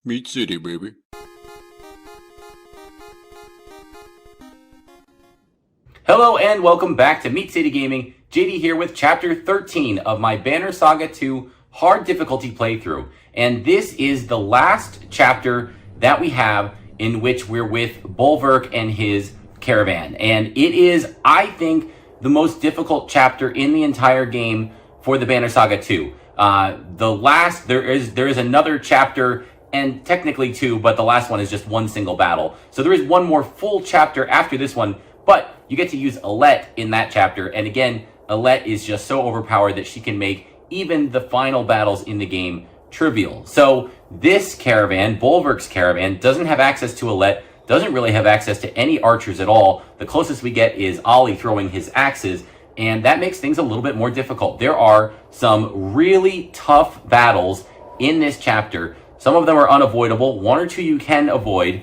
Meat City, baby. Hello and welcome back to Meat City Gaming. JD here with Chapter 13 of my Banner Saga 2 hard difficulty playthrough. And this is the last chapter that we have in which we're with Bolverk and his caravan. And it is, I think, the most difficult chapter in the entire game for the Banner Saga 2. There is another chapter, and technically two, but the last one is just one single battle. So there is one more full chapter after this one, but you get to use Eyeless in that chapter. And again, Eyeless is just so overpowered that she can make even the final battles in the game trivial. So this caravan, Bolverk's caravan, doesn't have access to Eyeless, doesn't really have access to any archers at all. The closest we get is Ollie throwing his axes, and that makes things a little bit more difficult. There are some really tough battles in this chapter. Some of them are unavoidable. One or two you can avoid,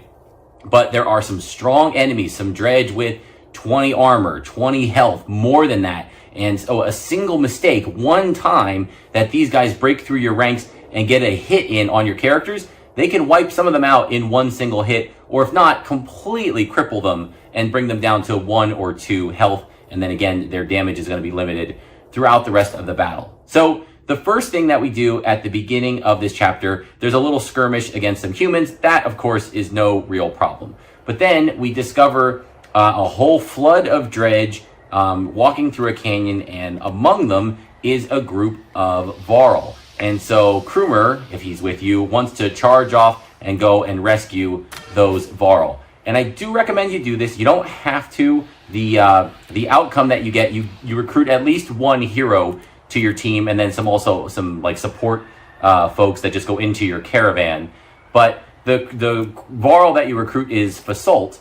but there are some strong enemies, some Dredge with 20 armor, 20 health, more than that. And so a single mistake, one time that these guys break through your ranks and get a hit in on your characters, they can wipe some of them out in one single hit, or if not, completely cripple them and bring them down to 1 or 2 health. And then again, their damage is going to be limited throughout the rest of the battle. So the first thing that we do at the beginning of this chapter, there's a little skirmish against some humans. That, of course, is no real problem. But then we discover a whole flood of Dredge walking through a canyon, and among them is a group of Varl. And so Krumer, if he's with you, wants to charge off and go and rescue those Varl. And I do recommend you do this. You don't have to. The outcome that you get, you recruit at least one hero to your team, and then some like support folks that just go into your caravan. But the Varl that you recruit is Fasolt,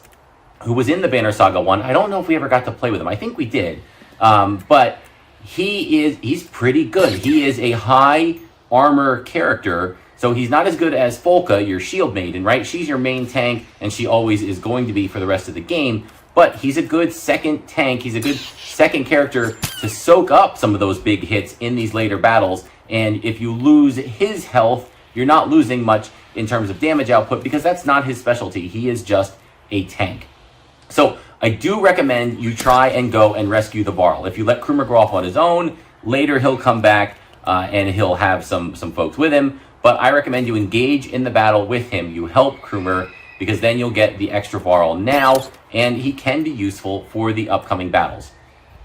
who was in the Banner Saga 1. I don't know if we ever got to play with him. I think we did. But he's pretty good. He is a high armor character, so he's not as good as Folka, your shield maiden, right? She's your main tank, and she always is going to be for the rest of the game. But he's a good second tank. He's a good second character to soak up some of those big hits in these later battles. And if you lose his health, you're not losing much in terms of damage output, because that's not his specialty. He is just a tank. So I do recommend you try and go and rescue the Varl. If you let Krumer go off on his own, later he'll come back and he'll have some folks with him. But I recommend you engage in the battle with him. You help Krumer, because then you'll get the extra Varl now, and he can be useful for the upcoming battles.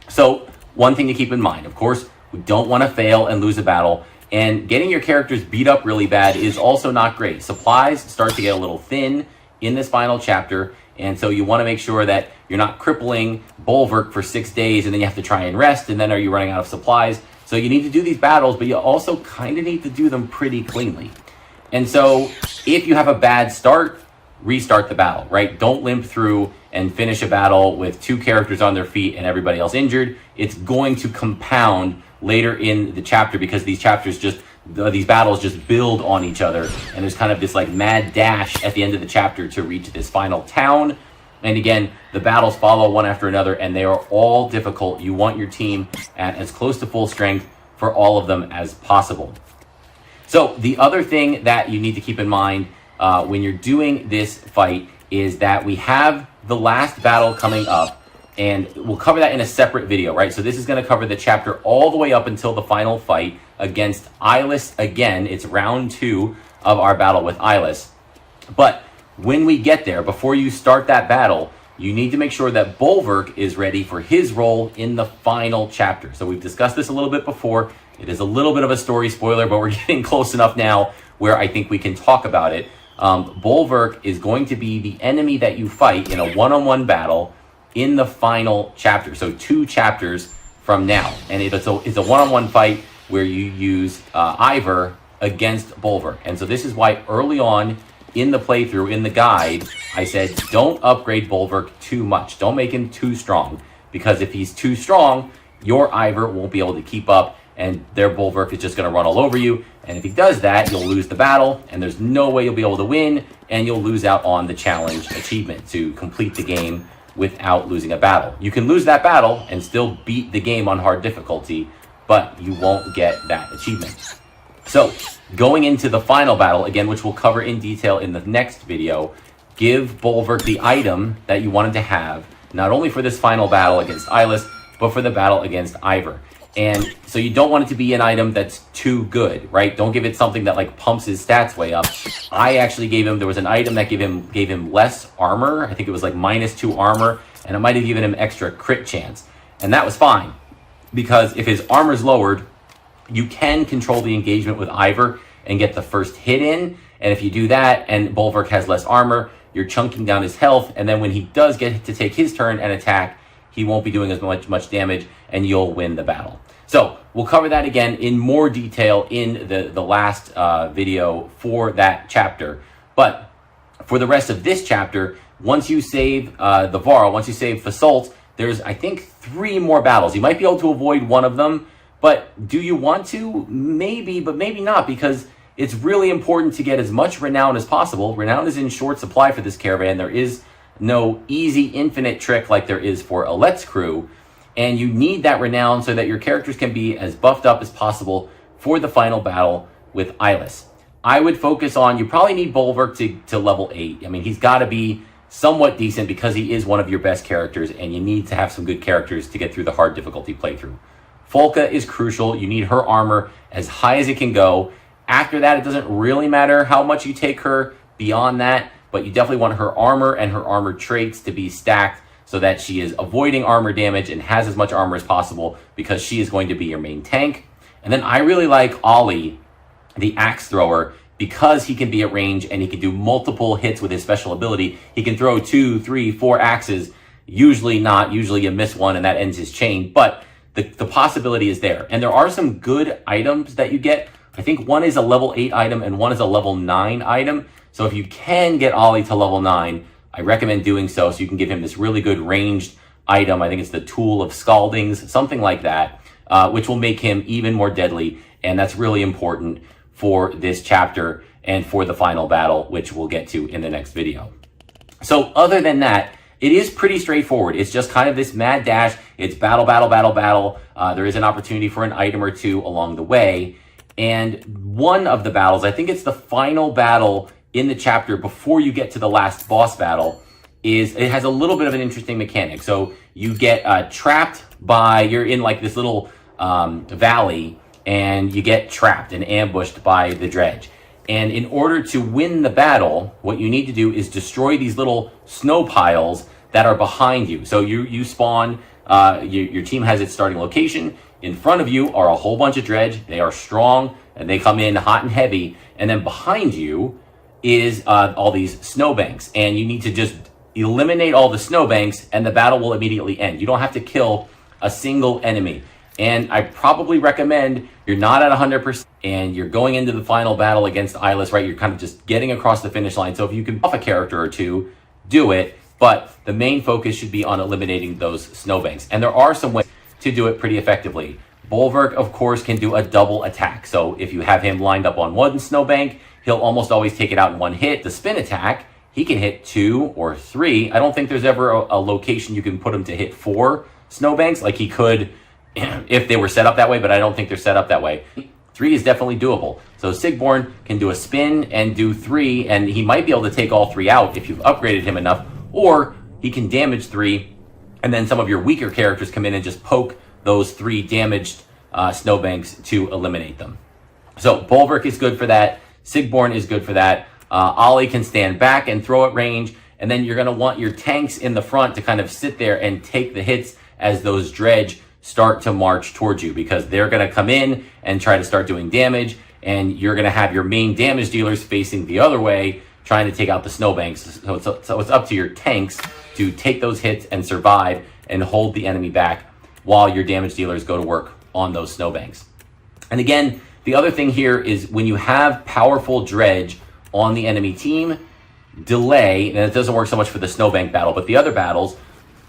So one thing to keep in mind, of course, we don't want to fail and lose a battle, and getting your characters beat up really bad is also not great. Supplies start to get a little thin in this final chapter, and so you want to make sure that you're not crippling Bolverk for 6 days and then you have to try and rest, and then are you running out of supplies? So you need to do these battles, but you also kind of need to do them pretty cleanly. And so if you have a bad start, restart the battle, right? Don't limp through and finish a battle with 2 characters on their feet and everybody else injured. It's going to compound later in the chapter, because these battles just build on each other, and there's kind of this like mad dash at the end of the chapter to reach this final town. And again, the battles follow one after another, and they are all difficult. You want your team at as close to full strength for all of them as possible. So the other thing that you need to keep in mind when you're doing this fight is that we have the last battle coming up, and we'll cover that in a separate video, right? So this is going to cover the chapter all the way up until the final fight against Eyeless again. It's round 2 of our battle with Eyeless. But when we get there, before you start that battle, you need to make sure that Bolverk is ready for his role in the final chapter. So we've discussed this a little bit before. It is a little bit of a story spoiler, but we're getting close enough now where I think we can talk about it. Bolverk is going to be the enemy that you fight in a one-on-one battle in the final chapter. So 2 chapters from now. And it's a one-on-one fight where you use Ivor against Bolverk. And so this is why early on in the playthrough, in the guide, I said, don't upgrade Bolverk too much. Don't make him too strong, because if he's too strong, your Ivor won't be able to keep up, and their Bolverk is just going to run all over you. And if he does that, you'll lose the battle, and there's no way you'll be able to win, and you'll lose out on the challenge achievement to complete the game without losing a battle. You can lose that battle and still beat the game on hard difficulty, but you won't get that achievement. So going into the final battle, again, which we'll cover in detail in the next video, give Bulwark the item that you wanted to have, not only for this final battle against Eyeless, but for the battle against Ivor. And so you don't want it to be an item that's too good, right? Don't give it something that like pumps his stats way up. I actually gave him, there was an item that gave him less armor. I think it was like -2 armor, and it might have given him extra crit chance. And that was fine, because if his armor's lowered, you can control the engagement with Ivor and get the first hit in. And if you do that and Bulwark has less armor, you're chunking down his health. And then when he does get to take his turn and attack, he won't be doing as much damage, and you'll win the battle. So we'll cover that again in more detail in the last video for that chapter. But for the rest of this chapter, once you save the Varl, once you save Fasolt, there's, I think, 3 more battles. You might be able to avoid one of them, but do you want to? Maybe, but maybe not, because it's really important to get as much renown as possible. Renown is in short supply for this caravan. There is no easy infinite trick like there is for Alet's crew, and you need that renown so that your characters can be as buffed up as possible for the final battle with Eyeless. I would focus on, you probably need Bulwark to level 8. I mean, he's got to be somewhat decent because he is one of your best characters, and you need to have some good characters to get through the hard difficulty playthrough. Folka is crucial. You need her armor as high as it can go. After that, it doesn't really matter how much you take her beyond that, but you definitely want her armor and her armor traits to be stacked so that she is avoiding armor damage and has as much armor as possible, because she is going to be your main tank. And then I really like Ollie, the axe thrower, because he can be at range and he can do multiple hits with his special ability. He can throw 2, 3, 4 axes, usually you miss one and that ends his chain, but the possibility is there. And there are some good items that you get. I think one is a level 8 item and one is a level 9 item. So if you can get Ollie to level 9, I recommend doing so you can give him this really good ranged item. I think it's the Tool of Scaldings, something like that, which will make him even more deadly. And that's really important for this chapter and for the final battle, which we'll get to in the next video. So other than that, it is pretty straightforward. It's just kind of this mad dash. It's battle, battle, battle, battle. There is an opportunity for an item or two along the way. And one of the battles, I think it's the final battle in the chapter before you get to the last boss battle, it has a little bit of an interesting mechanic. So you get trapped by, you're in like this little valley, and you get trapped and ambushed by the Dredge. And in order to win the battle, what you need to do is destroy these little snow piles that are behind you. So you spawn, your team has its starting location. In front of you are a whole bunch of Dredge. They are strong, and they come in hot and heavy. And then behind you is all these snowbanks. And you need to just eliminate all the snowbanks, and the battle will immediately end. You don't have to kill a single enemy. And I probably recommend you're not at 100% and you're going into the final battle against Eyeless, right? You're kind of just getting across the finish line. So if you can buff a character or two, do it. But the main focus should be on eliminating those snowbanks. And there are some ways to do it pretty effectively. Bulwark, of course, can do a double attack. So if you have him lined up on one snowbank, he'll almost always take it out in one hit. The spin attack, he can hit 2 or 3. I don't think there's ever a location you can put him to hit 4 snowbanks like he could if they were set up that way, but I don't think they're set up that way. 3 is definitely doable. So Sigborn can do a spin and do 3, and he might be able to take all 3 out if you've upgraded him enough, or he can damage 3, and then some of your weaker characters come in and just poke those 3 damaged snowbanks to eliminate them. So Bulwark is good for that. Sigborn is good for that. Ollie can stand back and throw at range, and then you're going to want your tanks in the front to kind of sit there and take the hits as those Dredge start to march towards you, because they're going to come in and try to start doing damage, and you're going to have your main damage dealers facing the other way trying to take out the snowbanks. So it's up to your tanks to take those hits and survive and hold the enemy back while your damage dealers go to work on those snowbanks. And again, the other thing here is when you have powerful Dredge on the enemy team, delay, and it doesn't work so much for the snowbank battle, but the other battles,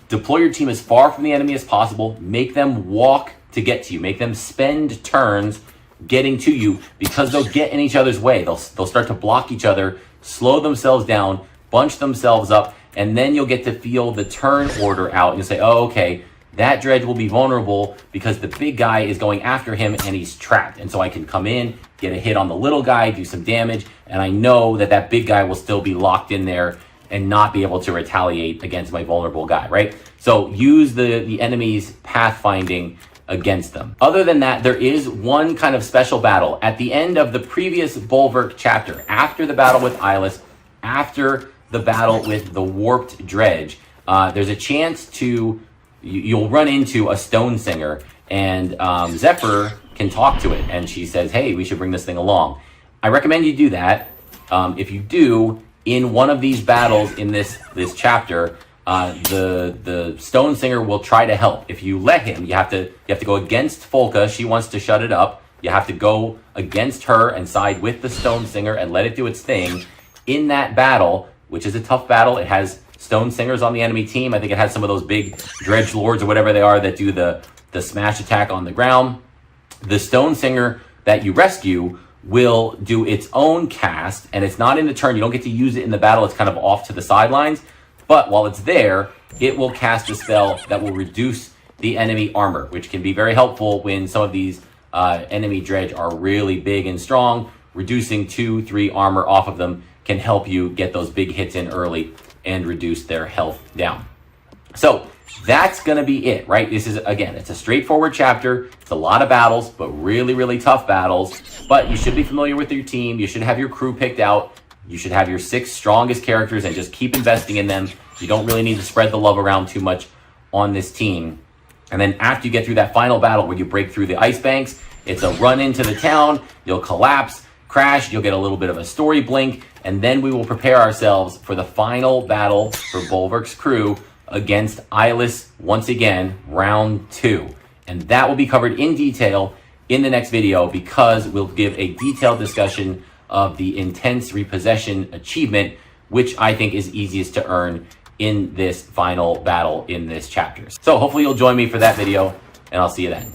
deploy your team as far from the enemy as possible. Make them walk to get to you. Make them spend turns getting to you, because they'll get in each other's way. They'll start to block each other, slow themselves down, bunch themselves up, and then you'll get to feel the turn order out. And you'll say, oh, okay, that Dredge will be vulnerable because the big guy is going after him and he's trapped. And so I can come in, get a hit on the little guy, do some damage, and I know that that big guy will still be locked in there and not be able to retaliate against my vulnerable guy, right? So use the enemy's pathfinding against them. Other than that, there is one kind of special battle. At the end of the previous Bulwark chapter, after the battle with Eyeless, after the battle with the warped Dredge, there's a chance to, you'll run into a StoneSinger, and Zephyr can talk to it, and she says, hey, we should bring this thing along. I recommend you do that. If you do, in one of these battles in this chapter, the StoneSinger will try to help. If you let him, you have to go against Folka. She wants to shut it up. You have to go against her and side with the StoneSinger and let it do its thing. In that battle, which is a tough battle, it has StoneSingers on the enemy team. I think it has some of those big Dredge Lords or whatever they are that do the smash attack on the ground. The StoneSinger that you rescue will do its own cast, and it's not in the turn. You don't get to use it in the battle. It's kind of off to the sidelines. But while it's there, it will cast a spell that will reduce the enemy armor, which can be very helpful when some of these enemy Dredge are really big and strong. Reducing 2-3 armor off of them can help you get those big hits in early and reduce their health down. So that's going to be it, right? This is, again, it's a straightforward chapter. It's a lot of battles, but really, really tough battles. But you should be familiar with your team. You should have your crew picked out. You should have your 6 strongest characters and just keep investing in them. You don't really need to spread the love around too much on this team. And then after you get through that final battle where you break through the ice banks, it's a run into the town. You'll collapse, crash. You'll get a little bit of a story blink. And then we will prepare ourselves for the final battle for Bulwark's crew against Eyeless once again, round 2. And that will be covered in detail in the next video because we'll give a detailed discussion of the Intense Repossession achievement, which I think is easiest to earn in this final battle in this chapter. So hopefully you'll join me for that video, and I'll see you then.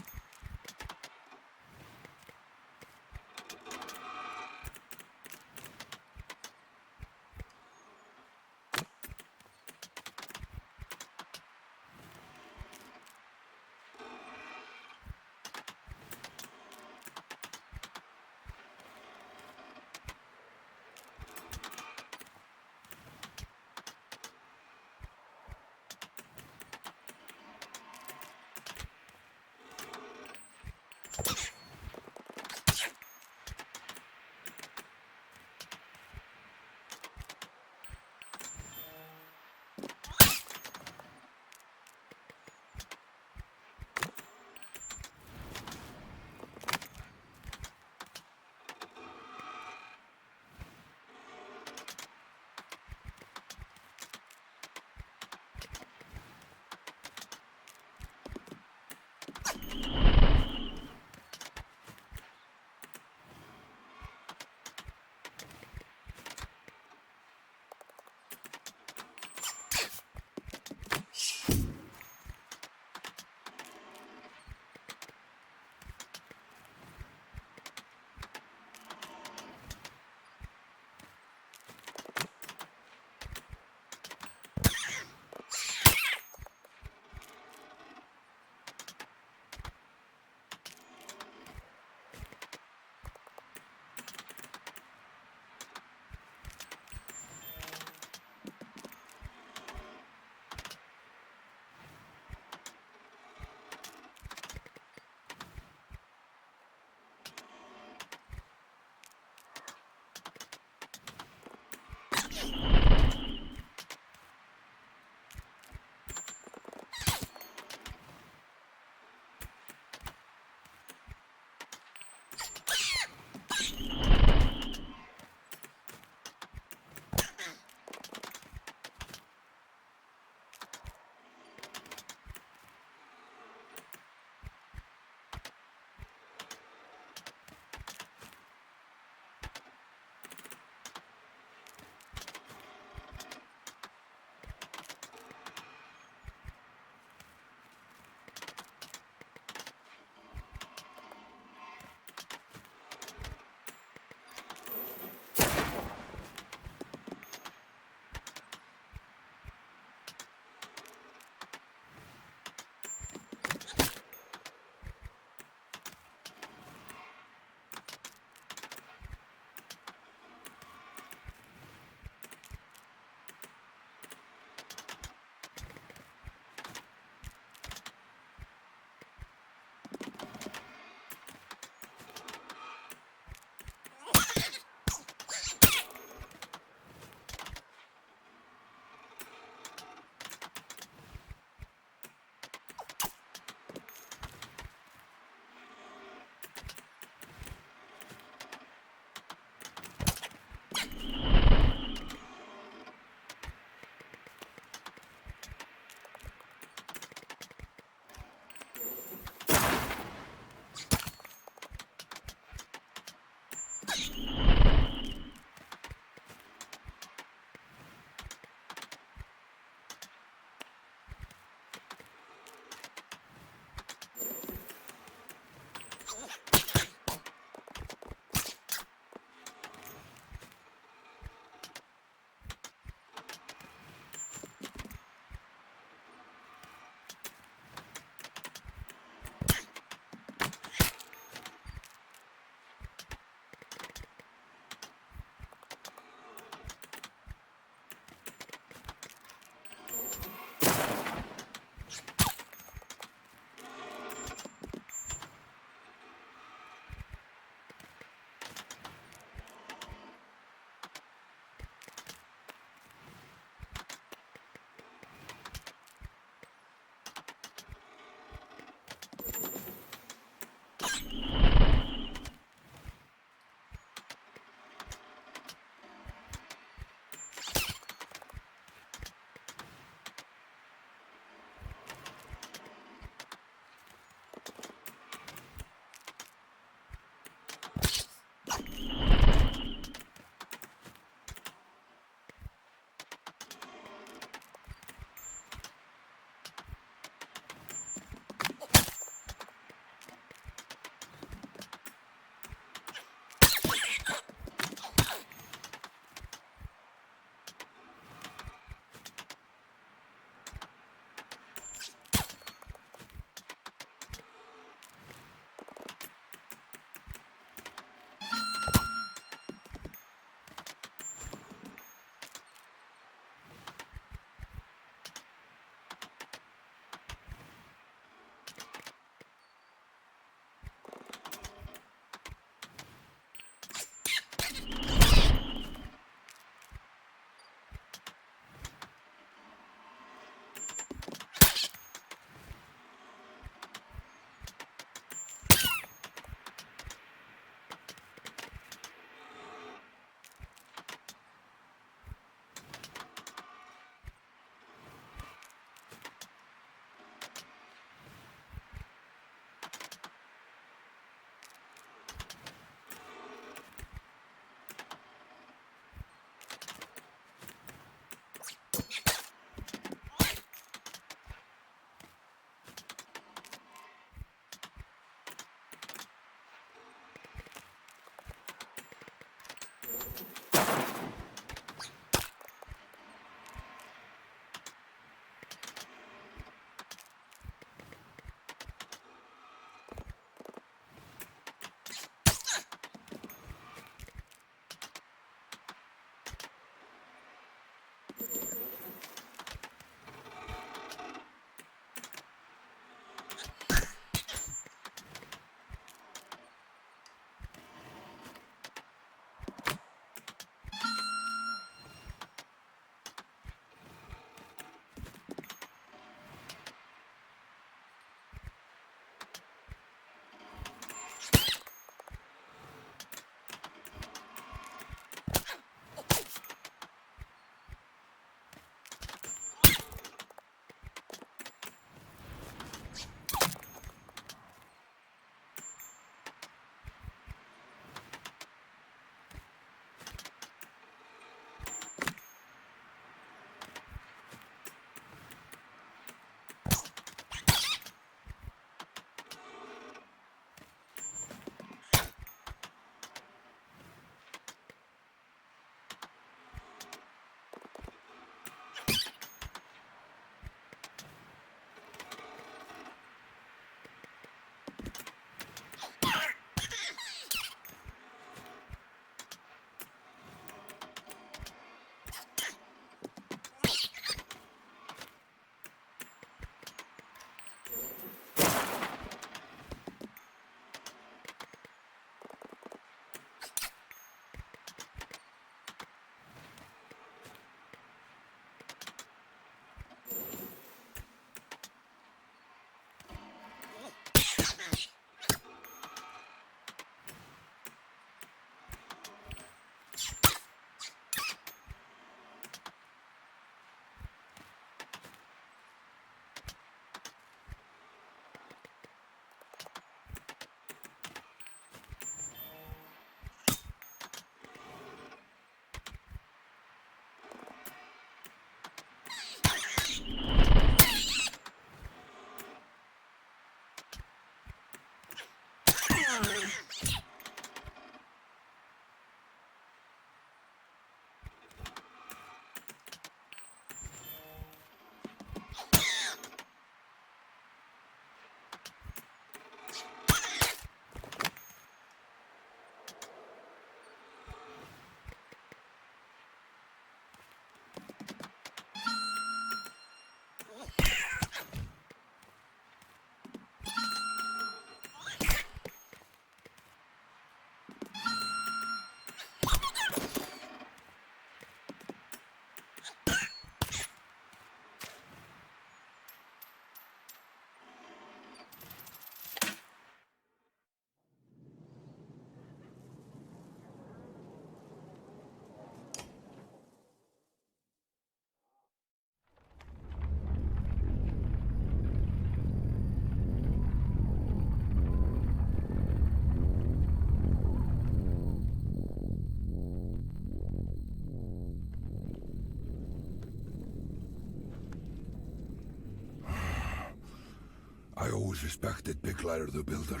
I always respected Big Lighter the Builder.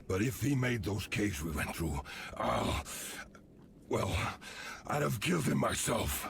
But if he made those caves we went through, well, I'd have killed him myself.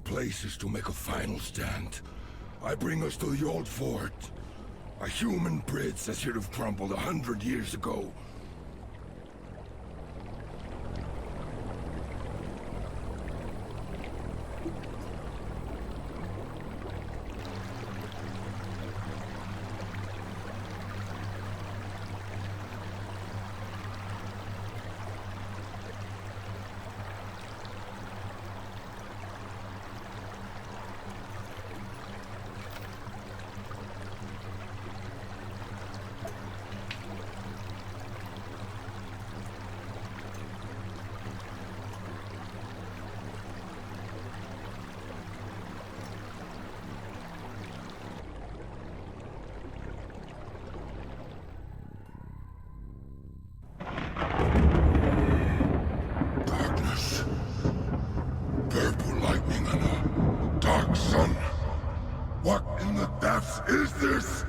places to make a final stand. I bring us to the old fort. A human bridge that should have crumbled 100 years ago. Purple lightning and a dark sun. What in the depths is this?